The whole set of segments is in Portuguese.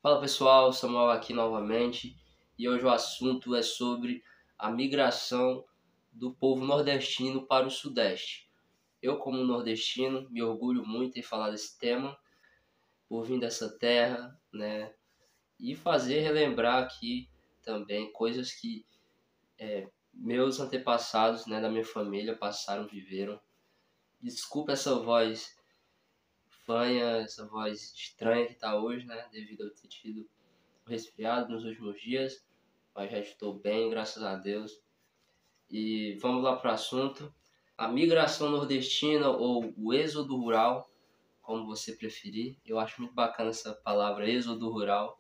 Fala pessoal, Samuel aqui novamente e hoje o assunto é sobre a migração do povo nordestino para o Sudeste. Eu, como nordestino, me orgulho muito em falar desse tema, por vir dessa terra, né? E fazer relembrar aqui também coisas que meus antepassados, né, da minha família passaram, viveram. Desculpa essa voz fanha, essa voz estranha que está hoje, né, devido a eu ter tido resfriado nos últimos dias, mas já estou bem, graças a Deus. E vamos lá para o assunto. A migração nordestina ou o êxodo rural, como você preferir. Eu acho muito bacana essa palavra, êxodo rural,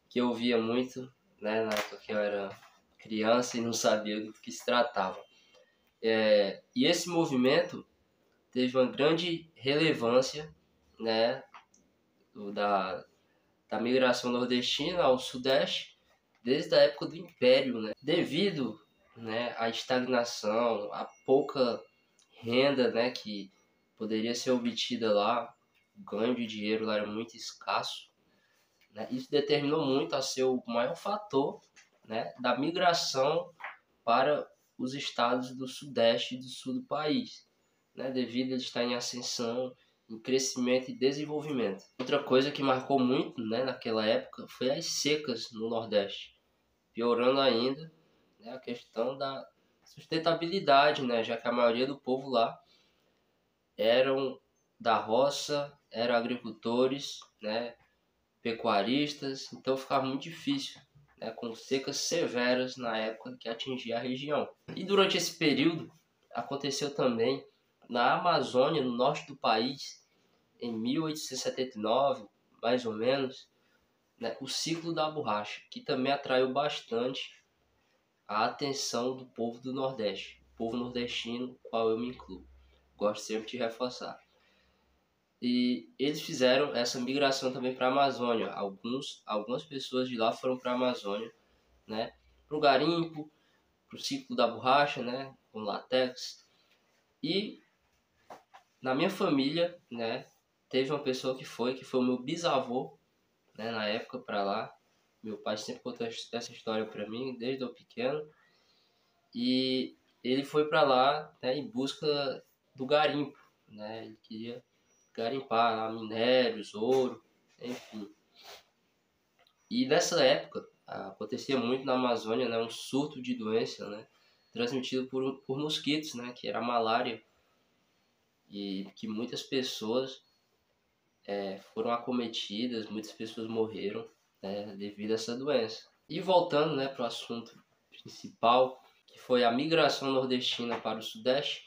que eu ouvia muito, né, na época que eu era criança e não sabia do que se tratava. E esse movimento teve uma grande relevância, né, da, da migração nordestina ao Sudeste, desde a época do Império, né? Devido, né, à estagnação, à pouca renda, né, que poderia ser obtida lá, o ganho de dinheiro lá era muito escasso, né? Isso determinou muito a ser o maior fator, né, da migração para os estados do Sudeste e do Sul do país, né, devido a ele estar em ascensão, em crescimento e desenvolvimento. Outra coisa que marcou muito, né, naquela época foi as secas no Nordeste, piorando ainda, né, a questão da sustentabilidade, né, já que a maioria do povo lá eram da roça, eram agricultores, né, pecuaristas, então ficava muito difícil, né, com secas severas na época que atingia a região. E durante esse período aconteceu também na Amazônia, no norte do país, em 1879, mais ou menos, né, o ciclo da borracha, que também atraiu bastante a atenção do povo do Nordeste, povo nordestino, qual eu me incluo. Gosto sempre de reforçar. E eles fizeram essa migração também para a Amazônia. Algumas pessoas de lá foram para a Amazônia, né, para o garimpo, para o ciclo da borracha, né, com latex. E na minha família, né, teve uma pessoa que foi o meu bisavô, né, na época para lá. Meu pai sempre contou essa história para mim desde eu pequeno. E ele foi para lá, né, em busca do garimpo, né? Ele queria garimpar lá minérios, ouro, enfim. E nessa época acontecia muito na Amazônia, né, um surto de doença, né, transmitido por mosquitos, né, que era a malária, e que muitas pessoas foram acometidas, muitas pessoas morreram, né, devido a essa doença. E voltando, né, para o assunto principal, que foi a migração nordestina para o Sudeste,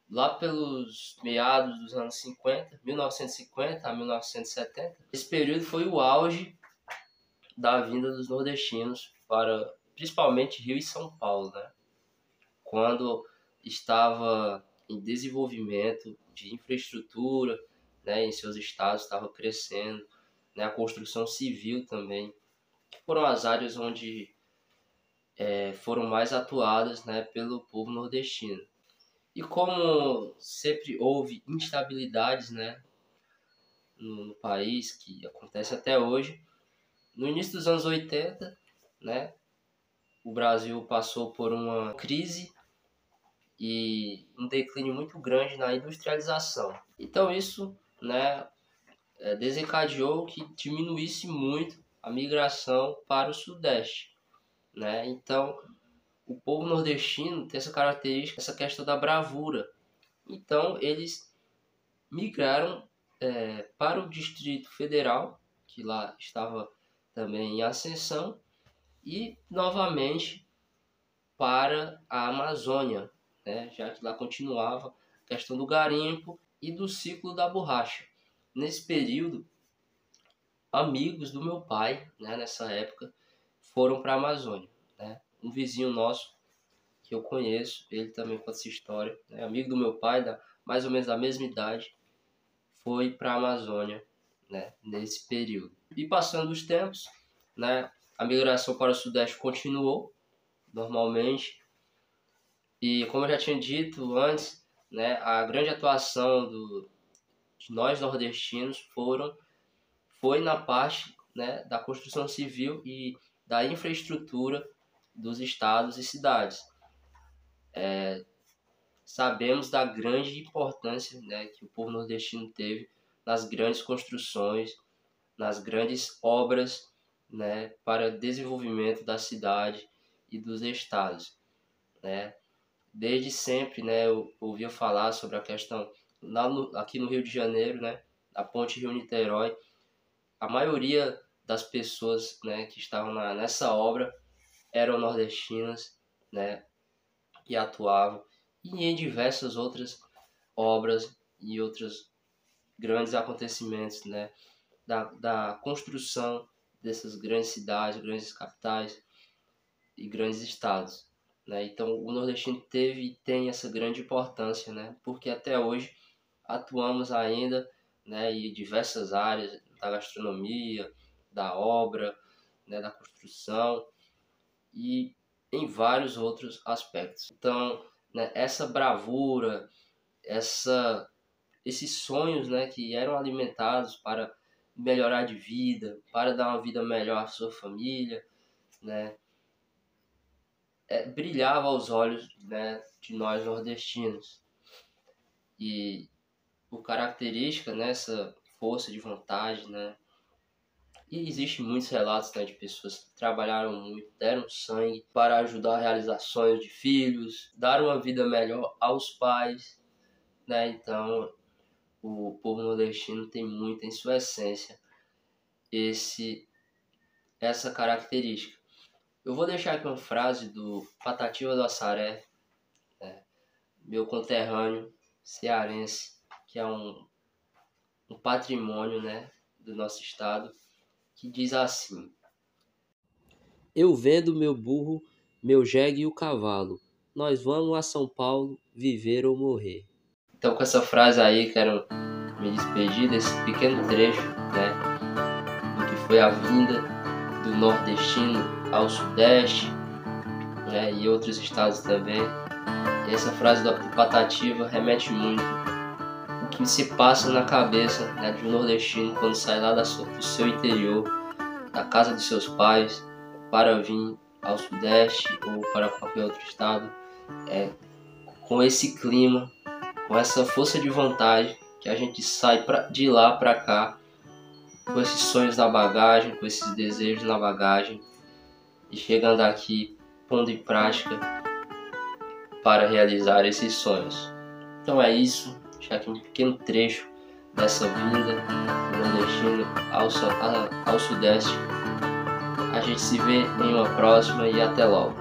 lá pelos meados dos anos 50, 1950 a 1970, esse período foi o auge da vinda dos nordestinos para, principalmente, Rio e São Paulo, né? Quando estava em desenvolvimento de infraestrutura, né, em seus estados, estava crescendo, né, a construção civil também, que foram as áreas onde foram mais atuadas, né, pelo povo nordestino. E como sempre houve instabilidades, né, no país, que acontece até hoje, no início dos anos 80, né, o Brasil passou por uma crise e um declínio muito grande na industrialização. Então isso, né, desencadeou que diminuísse muito a migração para o Sudeste, né? Então o povo nordestino tem essa característica, essa questão da bravura. Então eles migraram para o Distrito Federal, que lá estava também em ascensão, e novamente para a Amazônia, né, já que lá continuava a questão do garimpo e do ciclo da borracha. Nesse período, amigos do meu pai, né, nessa época, foram para a Amazônia. Né? Um vizinho nosso que eu conheço, ele também conta essa história, né, amigo do meu pai, mais ou menos da mesma idade, foi para a Amazônia, né, nesse período. E passando os tempos, né, a migração para o Sudeste continuou normalmente. E como eu já tinha dito antes, né, a grande atuação de nós nordestinos foi na parte, né, da construção civil e da infraestrutura dos estados e cidades. Sabemos da grande importância, né, que o povo nordestino teve nas grandes construções, nas grandes obras, né, para desenvolvimento da cidade e dos estados, né. Desde sempre, né, eu ouvia falar sobre a questão aqui no Rio de Janeiro, né, a ponte Rio-Niterói. A maioria das pessoas, né, que estavam nessa obra eram nordestinas, né, que atuavam, e em diversas outras obras e outros grandes acontecimentos, né, da construção dessas grandes cidades, grandes capitais e grandes estados, né? Então o nordestino teve e tem essa grande importância, né, porque até hoje atuamos ainda, né, em diversas áreas da gastronomia, da obra, né, da construção e em vários outros aspectos. Então, né, essa bravura, esses sonhos, né, que eram alimentados para melhorar de vida, para dar uma vida melhor à sua família, né, brilhava aos olhos, né, de nós nordestinos. E por característica, né, essa força de vontade, né, e existem muitos relatos, né, de pessoas que trabalharam muito, deram sangue para ajudar a realizar sonhos de filhos, dar uma vida melhor aos pais, né? Então, o povo nordestino tem muito em sua essência essa característica. Eu vou deixar aqui uma frase do Patativa do Assaré, né, meu conterrâneo cearense, que é um patrimônio, né, do nosso estado, que diz assim: eu vendo meu burro, meu jegue e o cavalo. Nós vamos a São Paulo viver ou morrer. Então, com essa frase aí, quero me despedir desse pequeno trecho, né, do que foi a vinda do nordestino ao sudeste, né, e outros estados também. E essa frase do Patativa remete muito o que se passa na cabeça, né, de um nordestino quando sai lá do seu interior, da casa dos seus pais, para vir ao sudeste ou para qualquer outro estado, com esse clima, com essa força de vontade que a gente sai de lá para cá, com esses sonhos na bagagem, com esses desejos na bagagem, e chegando aqui pondo em prática para realizar esses sonhos. Então é isso, deixar aqui um pequeno trecho dessa vinda do nordestino ao sudeste. A gente se vê em uma próxima e até logo.